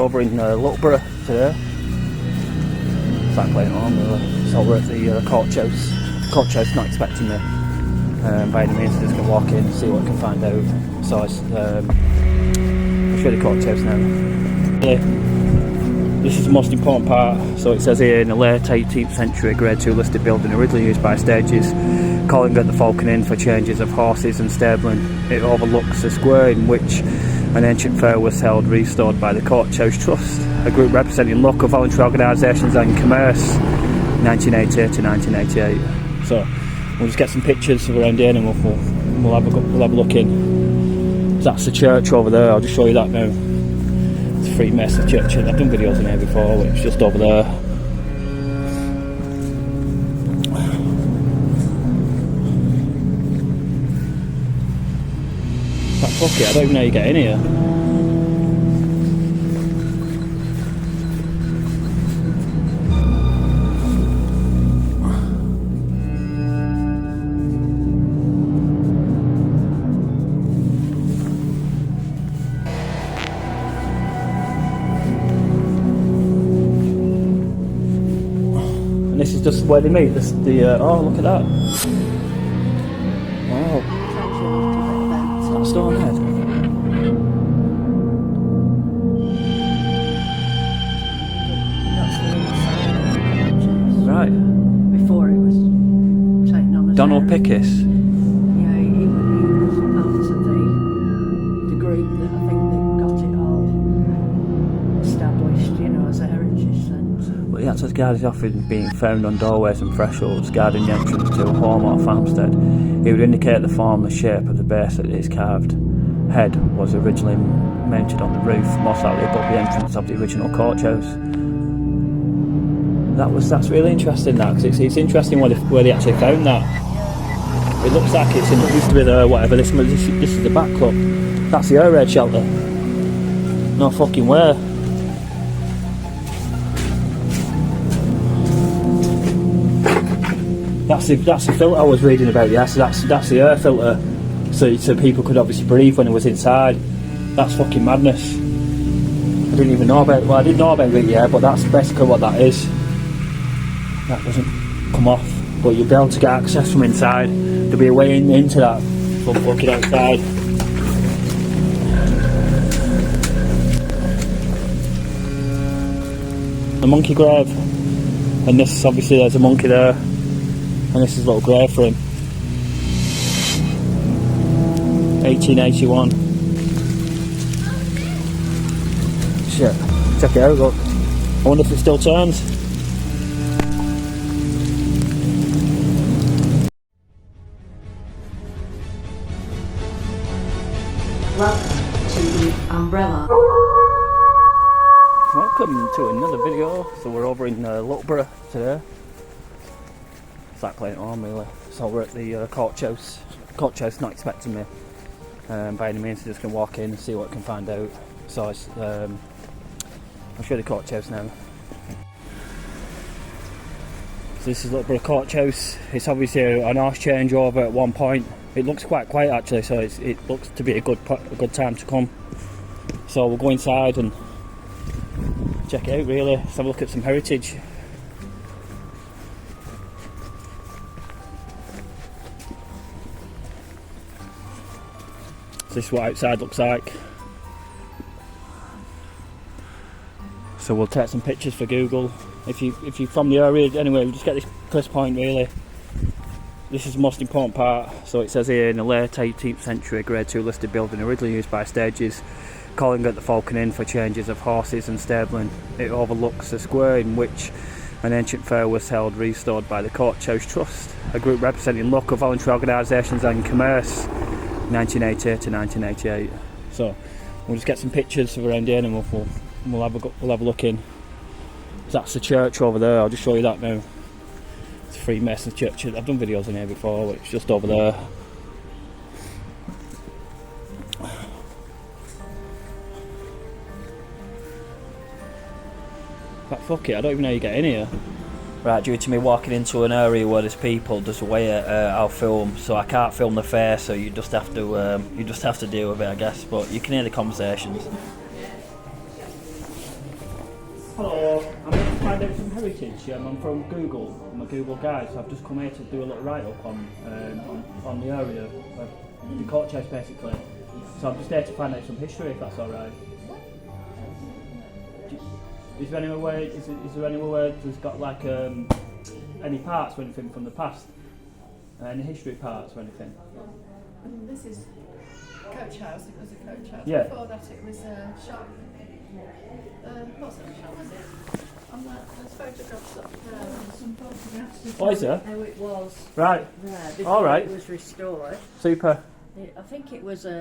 over in Littleborough today. It's like playing on really. So we're at the coach house. Coach house not expecting me by any means. I'm just going to walk in and see what I can find out. So I'll show you the coach house now. This is the most important part. So it says here, in the late 18th century, grade 2 listed building originally used by stages, calling at the Falcon Inn for changes of horses and stabling. It overlooks the square in which an ancient fair was held, restored by the Coach House Trust, a group representing local voluntary organisations and commerce, 1988 to 1988. So we'll just get some pictures around here and we'll have a look in. That's the church over there. I'll just show you that now. It's a free mess of church. I've done videos in here before, but it's just over there. Fuck it, I don't even know how you get in here. And this is just where they meet. Oh, look at that. Wow. Stonehead. Right. Before it was taken on as Donald Hare. Pickus. Yeah, he was part of the group that I think that got it all established, as a heritage centre. Well, the access guard is often being found on doorways and thresholds, guarding the entrance to a home or farmstead. He would indicate the form and shape of the base that is carved. Head was originally mounted on the roof, most likely above the entrance of the original coach house. That's really interesting, that, because it's interesting where they actually found that. It looks like it used to be the whatever. This is the back club. That's the air raid shelter. No fucking way. That's the filter I was reading about. Yeah, so that's the air filter, so people could obviously breathe when it was inside. That's fucking madness. I didn't even know about. Well, I did know about it, yeah, but that's basically what that is. That doesn't come off, but you'll be able to get access from inside. There'll be a way into that from fucking outside. The monkey grave, and this obviously there's a monkey there. And this is a little grave for him. 1881. Shit. Check it out, look. I wonder if it still turns. Welcome to the Umbrella. Welcome to another video. So we're over in Littleborough today. It's like playing on really. So we're at the coach house. Coach house not expecting me by any means. I'm just going to walk in and see what I can find out. So I'll show you the coach house now. So this is Littleborough coach house. It's obviously an horse changeover at one point. It looks quite quiet actually, so it looks to be a good time to come. So we'll go inside and check it out really. Let's have a look at some heritage. So this is what outside looks like. So we'll take some pictures for Google. If you're from the area, anyway, we'll just get this point really. This is the most important part. So it says here, in the late 18th century, grade 2 listed building originally used by stages, calling at the Falcon Inn for changes of horses and stabling. It overlooks the square in which an ancient fair was held, restored by the Coach House Trust, a group representing local voluntary organisations and commerce, 1988 to 1988. So we'll just get some pictures around here and we'll have a look in. That's the church over there. I'll just show you that now. It's a free mess of church. I've done videos in here before, but it's just over there. But fuck it, I don't even know how you get in here. Right, due to me walking into an area where there's people, there's a way I'll film, so I can't film the fair, so you just have to deal with it, I guess. But you can hear the conversations. Hello, I'm here to find out some heritage. I'm from Google. I'm a Google guide, so I've just come here to do a little write-up on the area, the court chase basically. So I'm just here to find out some history, if that's all right. Is there anywhere where there's got like any parts or anything from the past? Any history parts or anything? This is coach house. It was a coach house. Yeah. Before that, it was a shop. What sort of shop was it? On that, there's photographs up there. Some photographs. Oh, is there? How it was Right. there before All right. it was restored. Super. I think it was it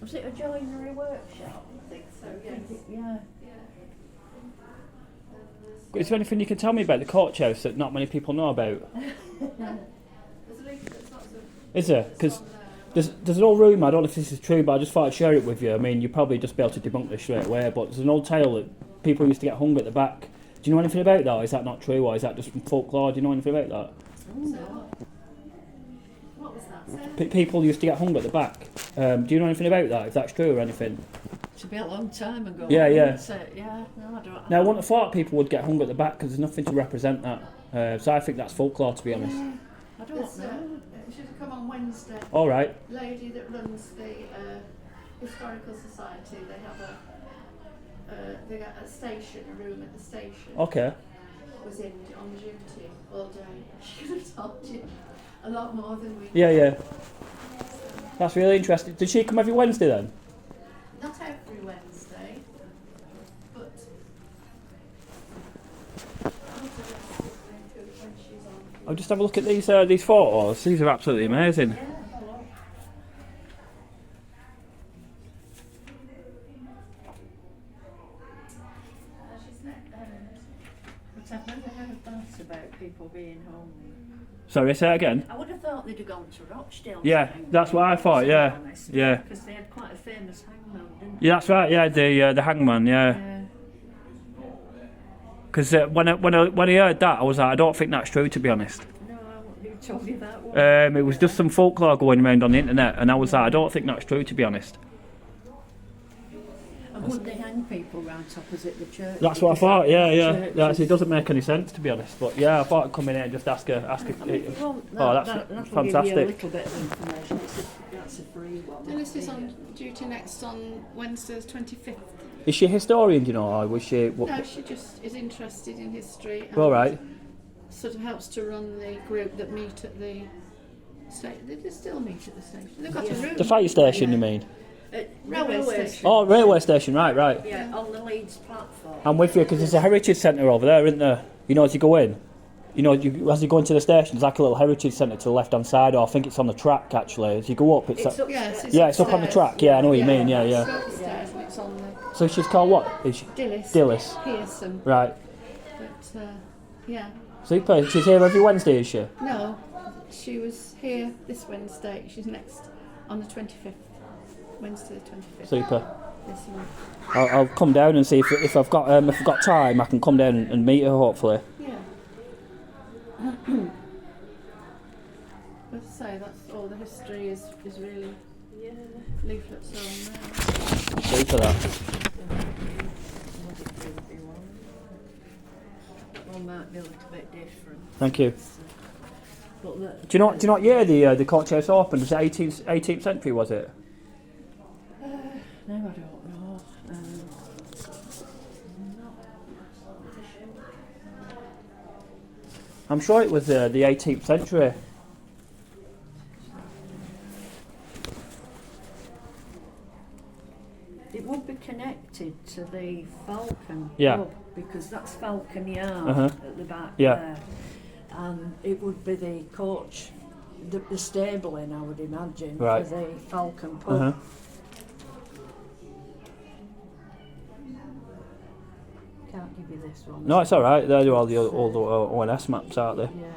a joinery workshop? I think so, yes. Yeah. Is there anything you can tell me about the court house that not many people know about? There's a leaflet, lots of. Is there? Because there's an old rumour, I don't know if this is true, but I just thought I'd share it with you. I mean, you'd probably just be able to debunk this straight away, but there's an old tale that people used to get hung at the back. Do you know anything about that, or is that not true, or is that just from folklore? Do you know anything about that? So, what was that? People used to get hung at the back. Do you know anything about that, if that's true or anything? To be a long time ago. Yeah, yeah. Yeah, no, I don't. Now, I wouldn't have thought people would get hung at the back because there's nothing to represent that. So I think that's folklore, to be honest. I don't know. It should have come on Wednesday. All right. Lady that runs the Historical Society, they got a station, a room at the station. Okay. Was in on duty all day. She could have told you a lot more than we. Yeah, yeah. That's really interesting. Did she come every Wednesday then? Not every Wednesday, but when she's on. I'll just have a look at these photos. These are absolutely amazing. But I've never heard that about people being home. Sorry, say that again. I would have thought they'd have gone to Rochdale. Yeah, that's what I thought. Yeah, yeah. Because they had quite a famous hangman, didn't Yeah, that's right. Yeah, the hangman. they? Yeah. Because when I heard that, I was like, I don't think that's true, to be honest. No, who told you that one? It was just some folklore going around on the internet, and I was like, I don't think that's true, to be honest. And wouldn't they hang people round opposite the church? That's what I thought. Yeah, yeah. Churches. It doesn't make any sense, to be honest. But yeah, I thought I'd come in here and just ask a. Well, Oh, that's that'll fantastic. give you a little bit of information. That's a free one. Dennis is on duty next on Wednesday the 25th. Is she a historian, do you know, or was she? No, she just is interested in history. And All right. Sort of helps to run the group that meet at the station. They still meet at the station. They've got a room. The fire station, you mean? Railway station. Oh, railway station, right. Yeah, on the Leeds platform. I'm with you because there's a heritage centre over there, isn't there? You know, as you go in, as you go into the station, there's like a little heritage centre to the left-hand side, or I think it's on the track actually. As you go up, it's up, Yes, it's up on the track. Yeah, I know what you mean. Yeah, It's yeah. upstairs and it's on the So she's called what? Is she? Dillis. Pearson. Right. But yeah. Super. She's here every Wednesday, is she? No, she was here this Wednesday. She's next on the 25th. Wednesday the 25th. Super. This month. I'll come down and see if I've got time. I can come down and meet her hopefully. Yeah. But say that's all the history is really leaflets are on there. Super that. One might be a little bit different. Thank you. But the, Do you know what year the court house opened? Was it 18th century? Was it? no, I don't know. I'm sure it was the 18th century. It would be connected to the Falcon Yeah. pub because that's Falcon Yard Uh-huh. at the back Yeah. there. And it would be the coach, the stabling, I would imagine, Right. for the Falcon pub. Uh-huh. Can't give you this one. No, it's all right. They do all the ONS maps, aren't they? Yeah.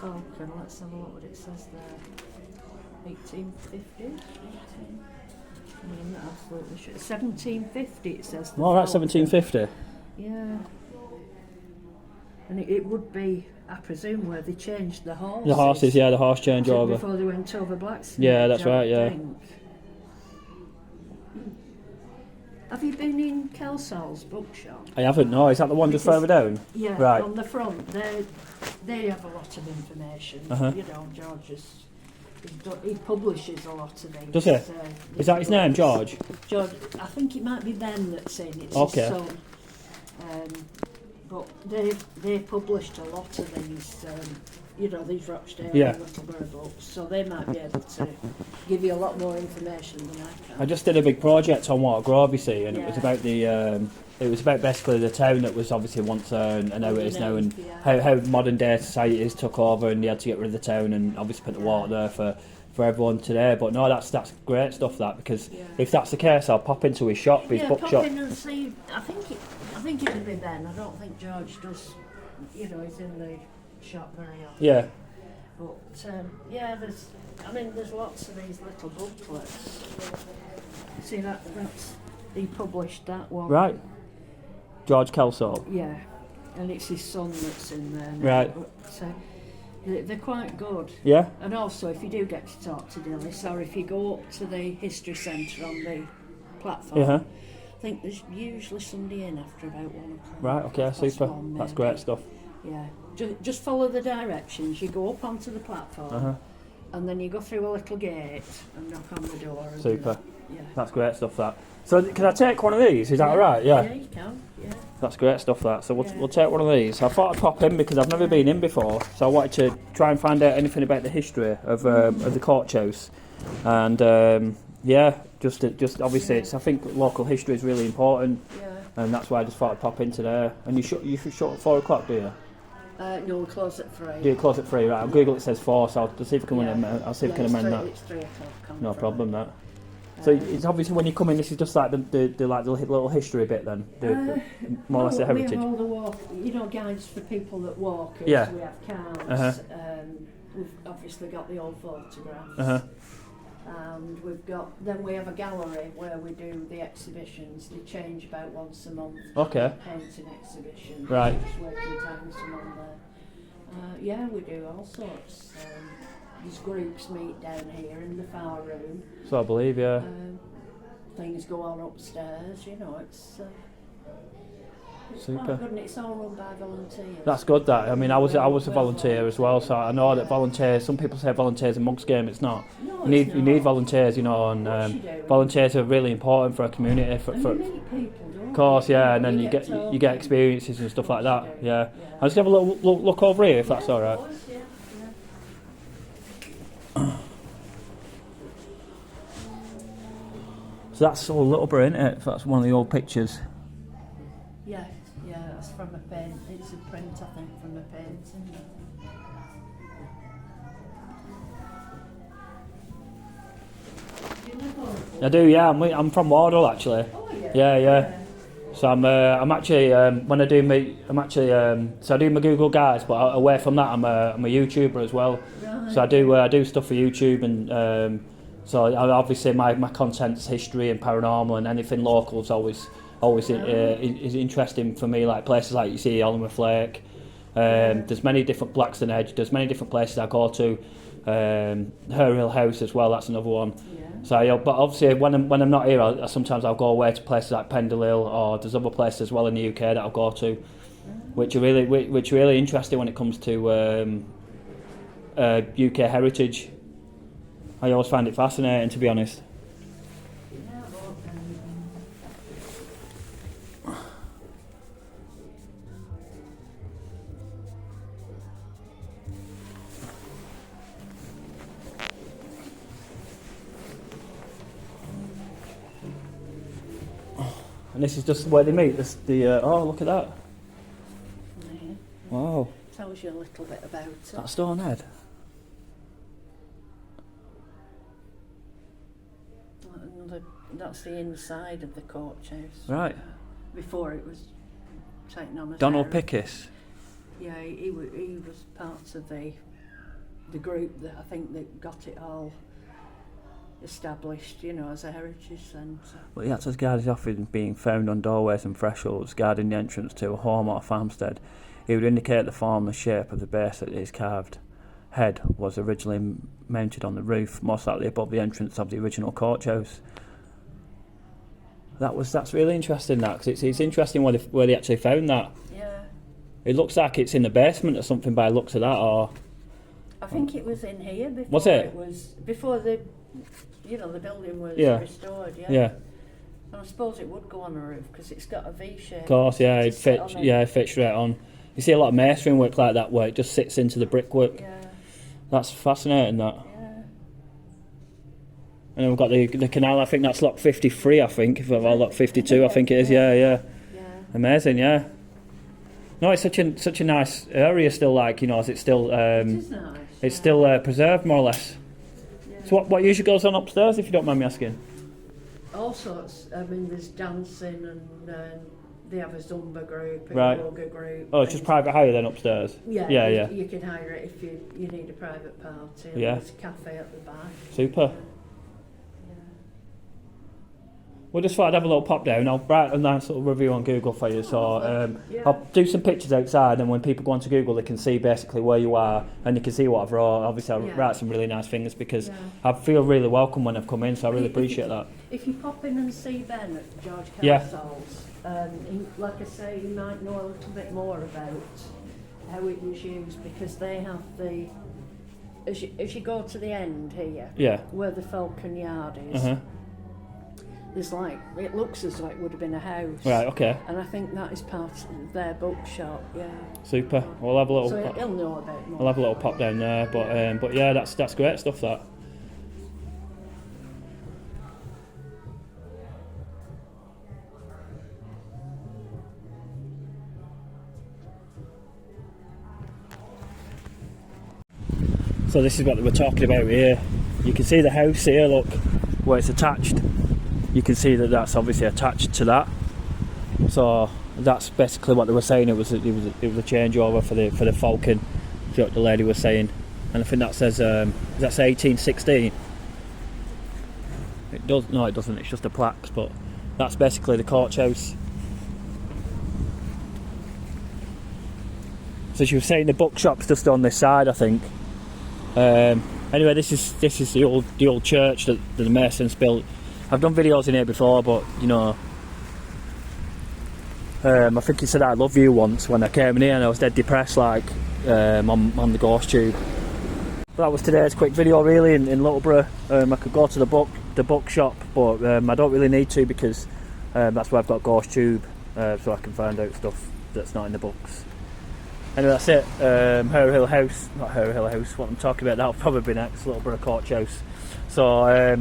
Falcon, let's have a look what it says there. 1850? I mean, that absolutely should. 1750 it says. the Oh, that's Falcon. 1750. Yeah. And it would be, I presume, where they changed the horses. The horses, yeah, the horse changeover. Before they went over Blacksmith. Yeah, that's I right, yeah. think. Have you been in Kelsall's bookshop? I haven't, no. Is that the one just Because- further down? Yeah, Right. on the front, they have a lot of information. Uh-huh. You know, he publishes a lot of these. Does he? Is that his name, George? George, I think it might be Ben that's in it. It's Okay. his son. But they published a lot of these, these Rochdale Yeah. and Littleborough books, so they might be able to give you a lot more information than I can. I just did a big project on Watergrove, you see, and it was Yeah. about it was about basically the town that was obviously once there and how it is now, and Yeah. how modern day societies took over, and they had to get rid of the town and obviously put the water there for everyone today. But no, that's great stuff, that, because Yeah. if that's the case, I'll pop into his shop, his Yeah, bookshop. pop in and see. I think it'll be Ben. I don't think George does. He's in the shop very often. Yeah, But there's lots of these little booklets. See that's he published that one. right. George Kelsall. Yeah, and it's his son that's in there now. Right. But, they're quite good. Yeah. And also, if you do get to talk to Dillis, or if you go up to the History Centre on the platform, Uh-huh. I think there's usually somebody in after about 1 o'clock. Right. Okay. Past Super. one, That's maybe. great stuff. Yeah, just follow the directions. You go up onto the platform, Uh-huh. and then you go through a little gate and knock on the door. And Super. Yeah. That's great stuff, that. So can I take one of these? Is that all right? Yeah. Yeah, you can. Yeah. That's great stuff, that. So Yeah. we'll take one of these. I thought I'd pop in because I've never been in before, so I wanted to try and find out anything about the history of the coach house, and just obviously, I think local history is really important, Yeah. and that's why I just thought I'd pop into there. And you shut at 4 o'clock, do you? No, we close at 3. Do you close at 3? Right. On Google it says 4, so I'll see if I can I'll see if I can it's amend that. It's 3 o'clock. On No Friday. problem, that. So it's obviously when you come in, this is just like the little history bit then, more or less the heritage. We have all the walk, guides for people that walk. Yeah. We have cards. Uh-huh. We've obviously got the old photographs. Uh-huh. And we have a gallery where we do the exhibitions. They change about once a month. Okay. Painting exhibition. Right. Just working time some on there. We do all sorts. These groups meet down here in the far room. So I believe, yeah. Things go on upstairs. It's Super. quite good, and it's all run by volunteers. That's good, that. I mean, I was a volunteer as well, so I know that volunteers, some people say volunteers in Mugs game, it's not. No, You need it's you need not. volunteers, and course you do. volunteers are really important for a community. And you meet people, don't Of course, you? yeah, and then you get get experiences and stuff like that. Of course you do. Yeah. Yeah. I'll just have a little look over here if that's all right. Of course, yeah. So that's all Littleborough, isn't it? That's one of the old pictures. Yeah, that's from a paint. It's a print, I think, from a painting. Do you live over? I do, yeah. I'm from Wardle, actually. Oh, Yeah. So I'm actually when I do so I do my Google guides, but away from that I'm a YouTuber as well. Right. So I do stuff for YouTube, and so obviously my content's history and paranormal, and anything local is always is interesting for me. Like places like you see Oliver Lake. There's many different Blackstone Edge. There's many different places I go to. Hare House as well. That's another one. Yeah. So, but obviously when I'm not here, sometimes I'll go away to places like Pendle Hill, or there's other places as well in the UK that I'll go to, which are really interesting when it comes to UK heritage. I always find it fascinating, to be honest. Yeah, well, And this is just where they meet. Oh, look at that! yeah. Wow, Tells you a little bit about it. that stone head. That's the inside of the coach house. Right, Before it was taken on as Donald Hare. Pickus. Yeah, he was part of the group that I think that got it all established, as a heritage centre. Well, he acts as guard is often being found on doorways and thresholds, guarding the entrance to a home or farmstead. He would indicate the form and shape of the base that his carved head was originally mounted on the roof, most likely above the entrance of the original coach house. That's really interesting, that, because it's interesting where they actually found that. Yeah. It looks like it's in the basement or something by the looks of that, or... I think it was in here before. Was it? It was before the building was Yeah. restored. Yeah. Yeah. And I suppose it would go on a roof because it's got a V shape. Of course, yeah, to it sit fits. on Yeah, it fits straight on. You see a lot of masonry work like that where it just sits into the brickwork. Yeah. That's fascinating. That. Yeah. And then we've got the canal. I think that's lock 53. I think if I've lock 52, I think it is. Yeah, yeah. Yeah. Amazing. Yeah. No, it's such a nice area still. Like, you know, is it still? It is nice. It's yeah. still preserved more or less. Yeah. So what usually goes on upstairs, if you don't mind me asking? All sorts. I mean, there's dancing and they have a Zumba group, a Right. yoga group. Oh, it's just private hire then upstairs. Yeah, Yeah, you, yeah. you can hire it if you need a private party. And Yeah. There's a cafe at the back. Super. Yeah. We'll just thought I'd have a little pop down. I'll write a nice little review on Google for you. So Yeah. I'll do some pictures outside, and when people go onto Google, they can see basically where you are, and you can see what I've wrought. Obviously, I'll Yeah. write some really nice things because Yeah. I feel really welcome when I've come in, so I really appreciate that. If you pop in and see Ben at George Yeah. Castle's, like I say, you might know a little bit more about how it was used because they have as you go to the end here, Yeah. where the Falcon Yard is, Uh-huh. there's it looks as though it would have been a house. Right, okay. And I think that is part of their bookshop, yeah. Super. We'll have a little So pop, he'll know a bit more. I'll have a little pop down there, but yeah, that's great stuff, that. So this is what we're talking about here. You can see the house here, look, where it's attached. You can see that that's obviously attached to that. So that's basically what they were saying. It was a changeover for the Falcon. That's what the lady was saying, and I think that says 1816. It does. No, it doesn't. It's just a plaque, but that's basically the coach house. So she was saying the bookshop's just on this side, I think. Anyway, this is the old church that the Masons built. I've done videos in here before, but you know, I think he said I love you once when I came in here, and I was dead depressed, like on the ghost tube. But that was today's quick video, really, in Littleborough. I could go to the bookshop, but I don't really need to because that's where I've got ghost tube, so I can find out stuff that's not in the books. Anyway, that's it. Hare Hill House, not Hare Hill House. What I'm talking about, that'll probably be next. Littleborough Coach House. So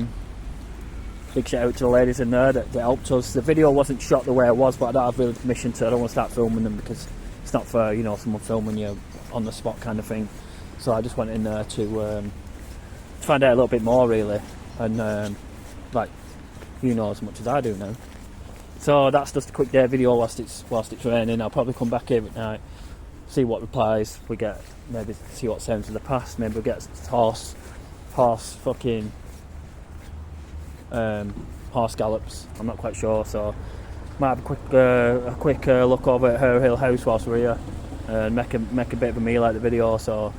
big shout out to the ladies in there that helped us. The video wasn't shot the way it was, but I don't have really permission to. I don't want to start filming them because it's not fair, you know, someone filming you on the spot kind of thing. So I just went in there to find out a little bit more, really, and like, you know as much as I do now. So that's just a quick day video whilst it's raining. I'll probably come back here at night, see what replies we get, maybe see what sounds of the past. Maybe we'll get horse fucking horse gallops. I'm not quite sure, so might have a quick look over at Hare Hill House whilst we're here and make a bit of a meal out of the video. So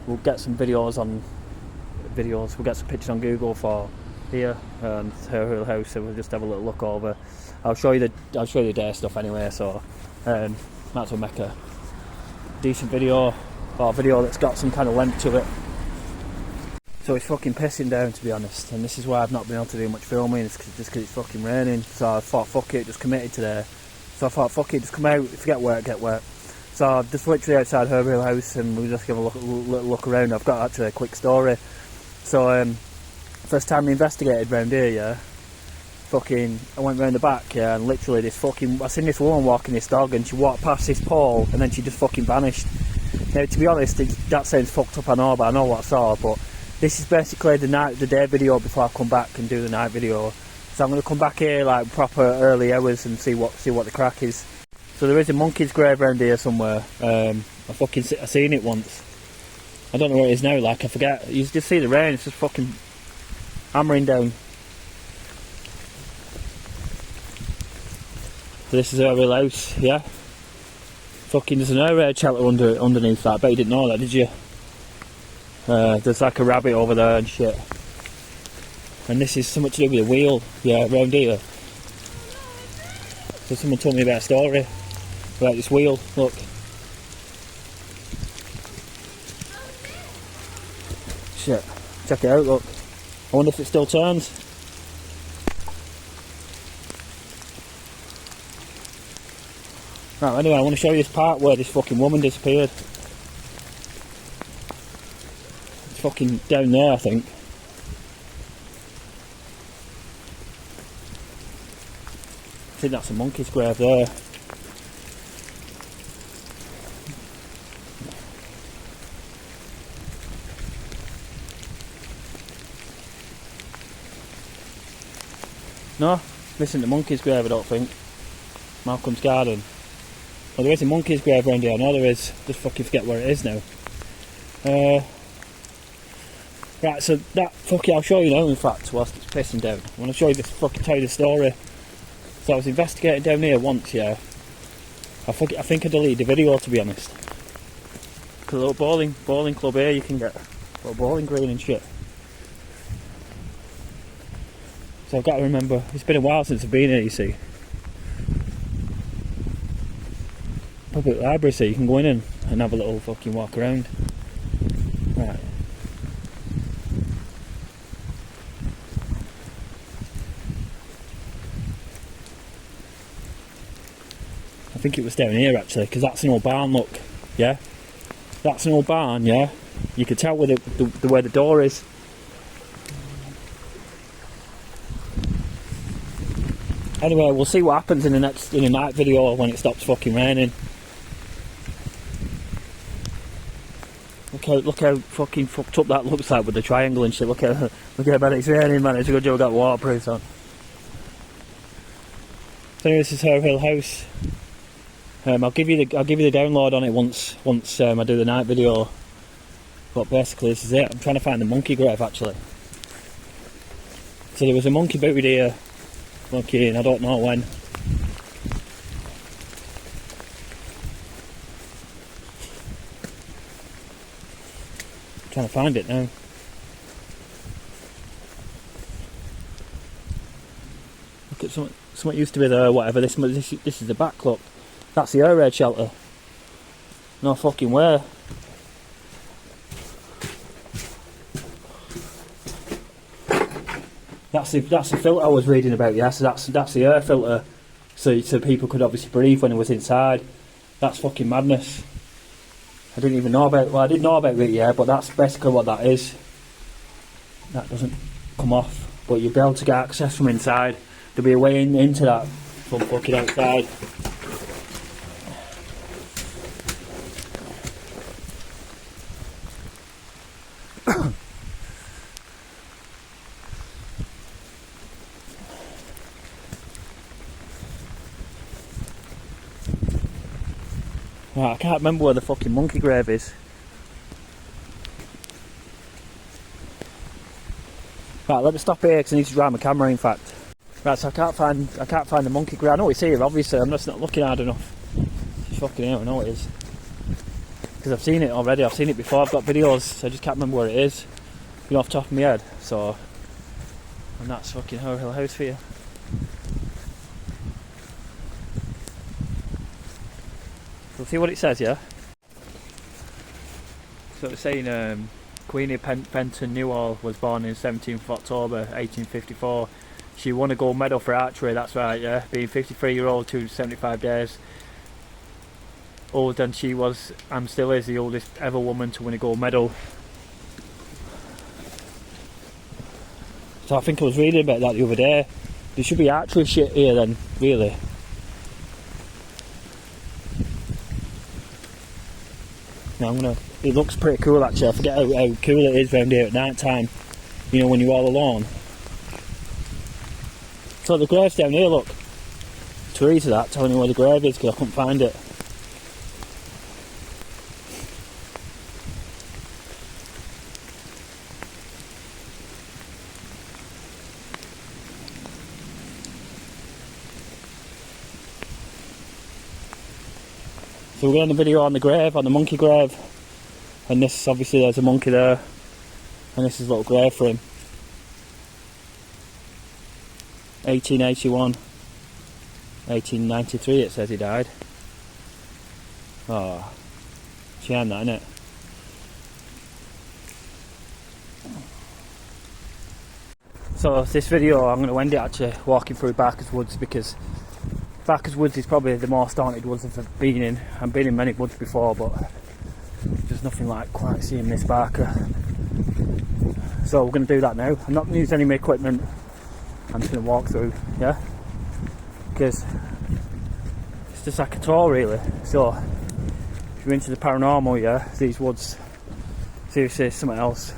we'll get some we'll get some pictures on Google for here and Hare Hill House, so we'll just have a little look over. I'll show you the day stuff anyway, so might as well make a decent video, or a video that's got some kind of length to it. So it's fucking pissing down, to be honest, and this is why I've not been able to do much filming. It's just because it's fucking raining. So I thought, fuck it, just committed today. So I thought, fuck it, just come out. If you get wet, get wet. So I'm just literally outside Hare Hill House, and we'll just give a little look around. I've got actually a quick story. So first time we investigated round here, yeah, fucking, I went round the back, yeah, and literally this fucking, I seen this woman walking this dog, and she walked past this pole, and then she just fucking vanished. Now, to be honest, that sounds fucked up, I know, but I know what I saw. But this is basically the day video before I come back and do the night video. So I'm going to come back here like proper early hours and see what the crack is. So there is a monkey's grave around here somewhere. I seen it once. I don't know where it is now, like, I forget. You just see the rain, it's just fucking hammering down. So this is Hare Hill House, yeah? Fucking, there's an air raid shelter underneath that. I bet you didn't know that, did you? There's like a rabbit over there and shit. And this is something to do with a wheel, yeah, around here. So someone told me about a story about this wheel, look. Shit, check it out, look. I wonder if it still turns. Right, anyway, I want to show you this part where this fucking woman disappeared. It's fucking down there, I think. I think that's a monkey's grave there. No, this isn't the monkey's grave, I don't think. Malcolm's garden. Well, there is a monkey's grave around here, I know there is. Just fucking forget where it is now. Right, so that fucking, I'll show you now in fact, whilst it's pissing down. I want to show you this, fucking tell you the story. So I was investigating down here once, yeah. I think I deleted the video, to be honest. Cause a little bowling club here you can get. A little bowling green and shit. So I've got to remember, it's been a while since I've been here, you see. Public library, so you can go in and have a little fucking walk around. Right. I think it was down here actually, because that's an old barn, look. Yeah? That's an old barn, yeah? You could tell where the where the door is. Anyway, we'll see what happens in the night video when it stops fucking raining. Look how fucking fucked up that looks like with the triangle and shit. Look how bad it's raining, man. It's a good job I got waterproofs on. So anyway, this is Hare House. I'll give you the download on it once I do the night video. But basically this is it. I'm trying to find the monkey grave actually. So there was a monkey buried here. Okay, and I don't know when. I'm trying to find it now. Look at something used to be there, whatever. This is the back, look. That's the air raid shelter. No fucking way. That's the filter I was reading about, yeah. So that's the air filter, so people could obviously breathe when it was inside. That's fucking madness. I didn't even know about. Well, I didn't know about it, yeah, but that's basically what that is. That doesn't come off, but you'll be able to get access from inside. There'll be a way into that from fucking outside. Right, I can't remember where the fucking monkey grave is. Right, let me stop here because I need to drive my camera in fact. Right, so I can't find the monkey grave. I know it's here obviously, I'm just not looking hard enough. It's fucking here, I know it is. Because I've seen it already, I've seen it before, I've got videos, so I just can't remember where it is. You know, off the top of my head, so... And that's fucking Hare House for you. We'll see what it says, yeah? So it's saying Queenie Penton Newall was born on 17th of October 1854. She won a gold medal for archery, that's right, yeah? Being 53-year-old, 275 days old, and she was, and still is, the oldest ever woman to win a gold medal. So I think I was reading about that the other day. There should be archery shit here then, really. Now it looks pretty cool actually. I forget how cool it is around here at night time, you know, when you're all alone. So the grave's down here, look. Trees to that, telling me where the grave is because I couldn't find it. So we're getting a video on the grave, on the monkey grave, and this, obviously there's a monkey there, and this is a little grave for him. 1881. 1893 it says he died. Oh, shame that, innit? So this video I'm going to end it actually walking through Barker's Woods, because Barker's Woods is probably the most haunted woods I've been in. I've been in many woods before, but there's nothing like quite seeing this Barker. So we're going to do that now. I'm not going to use any of my equipment. I'm just going to walk through, yeah? Because it's just like a tour really. So if you're into the paranormal, yeah, these woods, seriously, something else.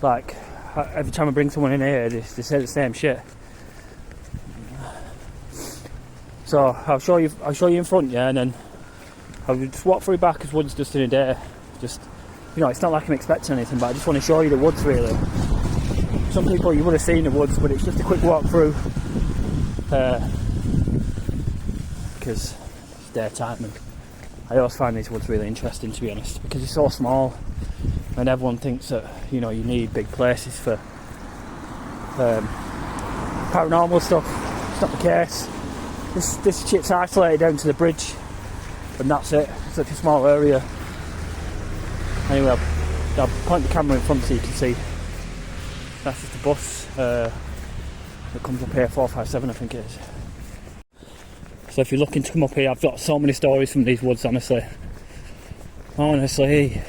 Like, every time I bring someone in here, they say the same shit. So I'll show you in front, yeah, and then I'll just walk through Barker's Woods just in a day. Just, you know, it's not like I'm expecting anything, but I just want to show you the woods really. Some people you would have seen the woods, but it's just a quick walk through, because it's daytime, and I always find these woods really interesting, to be honest, because it's so small. And everyone thinks that, you know, you need big places for paranormal stuff. It's not the case. This shit's isolated down to the bridge, and that's it. It's such a small area. Anyway, I'll point the camera in front so you can see. That's just a bus that comes up here, 457 I think it is. So if you're looking to come up here, I've got so many stories from these woods, honestly. Honestly.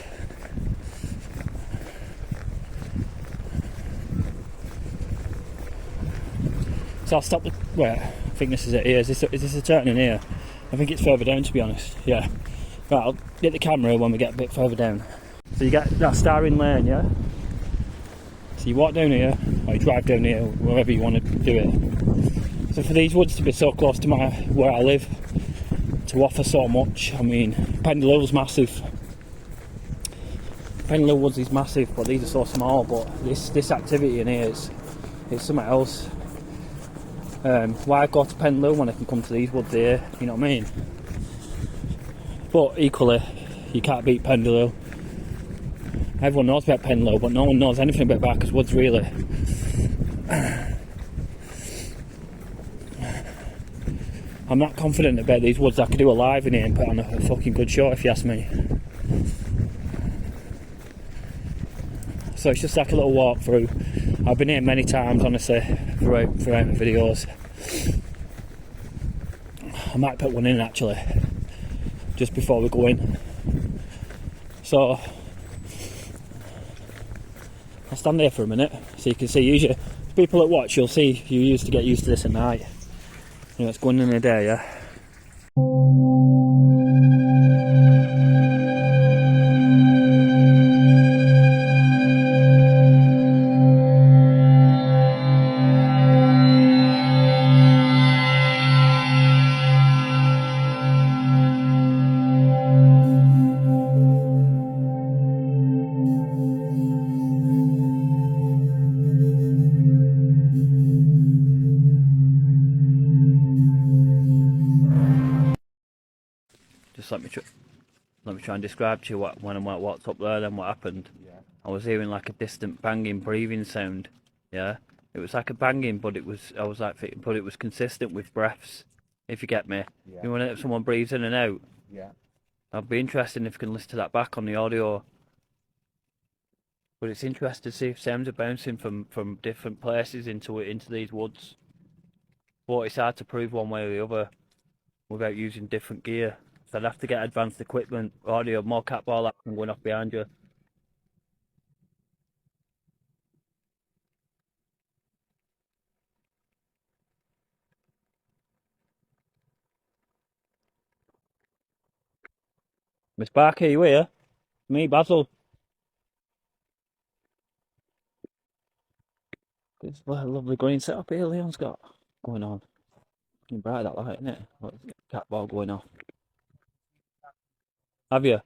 So I'll stop the... Wait, I think this is it here. Is this a turning here? I think it's further down, to be honest. Yeah. Right, I'll get the camera when we get a bit further down. So you get that starring lane, yeah? So you walk down here, or you drive down here, wherever you want to do it. So for these woods to be so close to where I live, to offer so much, I mean, Pendlew's massive. Pendlew Woods is massive, but these are so small. But this activity in here is something else. Why go to Pendlew when I can come to these woods here? You know what I mean? But equally, you can't beat Pendlew. Everyone knows about Pendlew, but no one knows anything about Barker's Woods really. I'm not confident about these woods. I could do a live in here and put on a fucking good show if you ask me. So it's just like a little walk through. I've been here many times, honestly, throughout my videos. I might put one in actually, just before we go in. So I'll stand there for a minute so you can see. Usually, people that watch, you'll see you used to get used to this at night. You know, it's going in the day, yeah. Just let me try and describe to you when I walked up there, then what happened. Yeah. I was hearing like a distant banging, breathing sound. Yeah, it was like a banging, but it was consistent with breaths. If you get me. Yeah. You know, when someone breathes in and out. Yeah. I'd be interested if you can listen to that back on the audio. But it's interesting to see if sounds are bouncing from different places into these woods. But it's hard to prove one way or the other without using different gear. So I'd have to get advanced equipment, audio, more cat ball action going off behind you. Miss Barker, you here? Me, Basil. It's a lovely green setup here Leon's got going on. Looking bright that light, isn't it? Cat ball going off. Have you?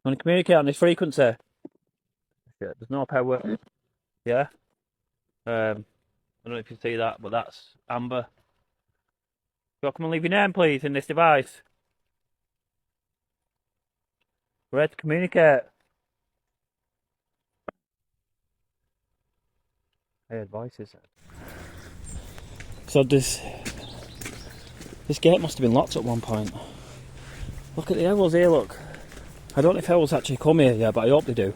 Want to communicate on this frequency? Yeah, there's no power. Yeah. I don't know if you see that, but that's amber. You'll come and leave your name, please, in this device. We're ready to communicate. I heard voices. So this gate must have been locked at one point. Look at the owls here, look. I don't know if owls actually come here yet, but I hope they do.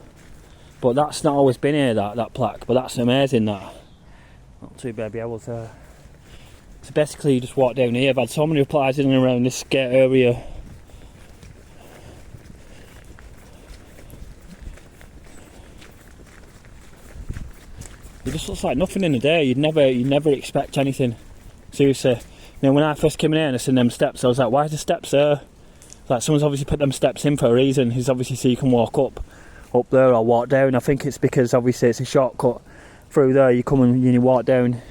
But that's not always been here, that plaque, but that's amazing, that. Not two baby owls there. So basically you just walk down here. I've had so many replies in and around this gate area. It just looks like nothing in the day. You'd never expect anything. Seriously. You know, when I first came in here and I seen them steps, I was like, why are the steps there? Like, someone's obviously put them steps in for a reason. It's obviously so you can walk up there or walk down. I think it's because obviously it's a shortcut through there. You come and you walk down.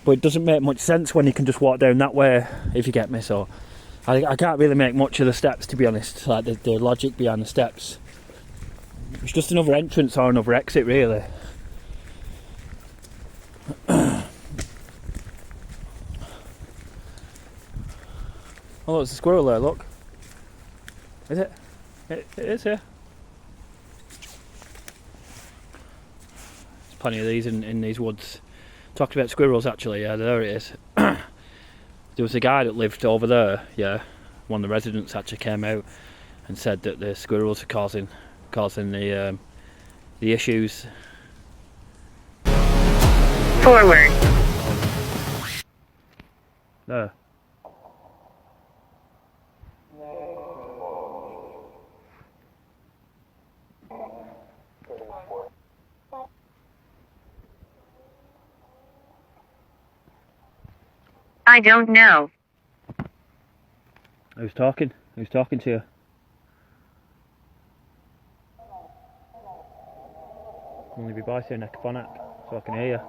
But it doesn't make much sense when you can just walk down that way, if you get me. So I can't really make much of the steps, to be honest. Like the logic behind the steps. It's just another entrance or another exit, really. Oh, there's a squirrel there, look. Is it? It is, yeah. There's plenty of these in these woods. Talking about squirrels, actually, yeah, there it is. There was a guy that lived over there, yeah. One of the residents actually came out and said that the squirrels are causing the issues. Forward. There. I don't know. Who's talking? Who's talking to you? Only be by saying necrophonic, so I can hear you.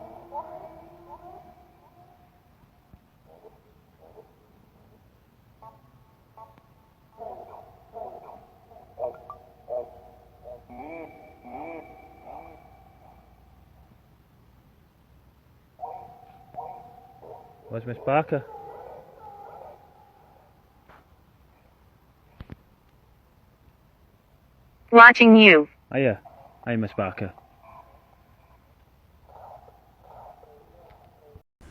Where's Miss Barker? Watching you. Hiya. Hiya, Miss Barker.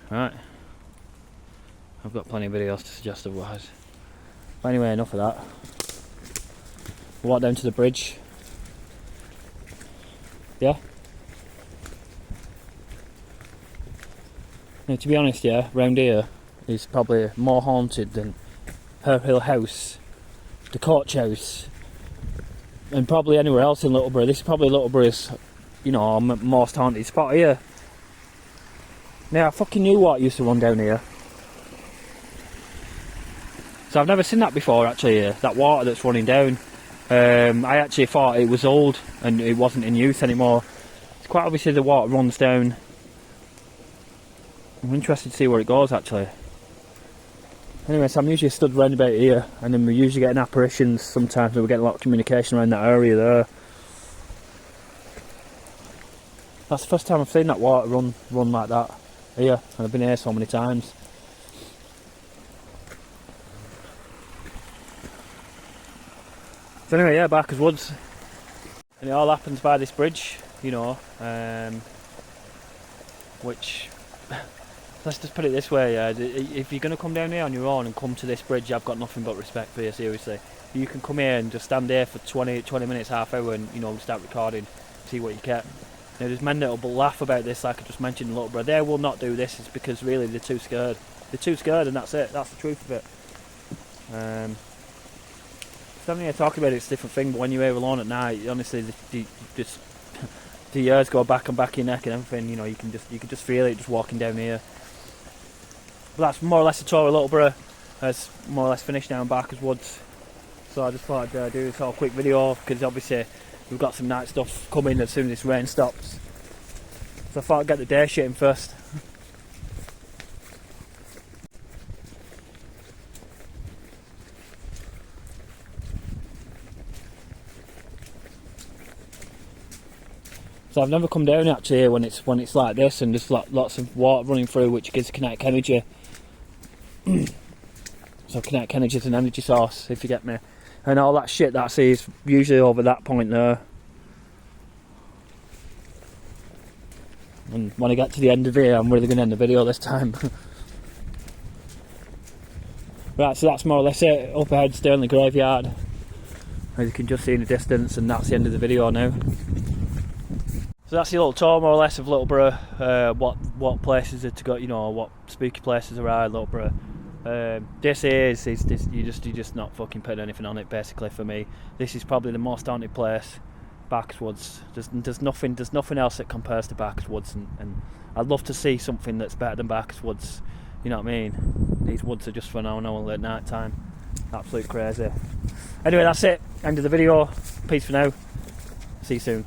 Right. I've got plenty of videos to suggest otherwise. But anyway, enough of that. We'll walk down to the bridge. Yeah? Now, to be honest, yeah, round here is probably more haunted than Hare Hill House, the Coach House, and probably anywhere else in Littleborough. This is probably Littleborough's, you know, most haunted spot here. Now, I fucking knew what used to run down here. So I've never seen that before, actually, that water that's running down. I actually thought it was old and it wasn't in use anymore. It's quite obviously the water runs down. I'm interested to see where it goes, actually. Anyway, so I'm usually stood round about here, and then we're usually getting apparitions sometimes, and we're getting a lot of communication around that area there. That's the first time I've seen that water run like that here, and I've been here so many times. So anyway, yeah, Barker's Woods. And it all happens by this bridge, you know, which... Let's just put it this way, if you're going to come down here on your own and come to this bridge, I've got nothing but respect for you, seriously. You can come here and just stand there for 20 minutes, half hour, and, you know, start recording, see what you get. Now, there's men that will laugh about this, like I just mentioned in Littleborough. They will not do this, it's because really they're too scared. They're too scared, and that's it, that's the truth of it. Standing here talking about it's a different thing, but when you're here alone at night, honestly, just the ears go back and back your neck and everything. You know, you can just feel it just walking down here. But that's more or less a tour of Littleborough. It's more or less finished now in Barker's Woods. So I just thought I'd do this whole quick video because obviously we've got some night stuff coming as soon as this rain stops. So I thought I'd get the day shit in first. So I've never come down actually when it's like this and there's lots of water running through, which gives kinetic energy. So kinetic energy is an energy source, if you get me. And all that shit that I see is usually over that point there. And when I get to the end of here, I'm really going to end the video this time. Right, so that's more or less it. Up ahead, Stirling Graveyard, as you can just see in the distance, and that's the end of the video now. So that's the little tour more or less of Littleborough. What places are to go, you know, what spooky places there are in Littleborough. This is you're just not fucking putting anything on it. Basically, for me, this is probably the most haunted place. Backwoods. There's nothing else that compares to Backwoods, and I'd love to see something that's better than Backwoods. You know what I mean? These woods are just phenomenal at night time. Absolute crazy. Anyway, that's it. End of the video. Peace for now. See you soon.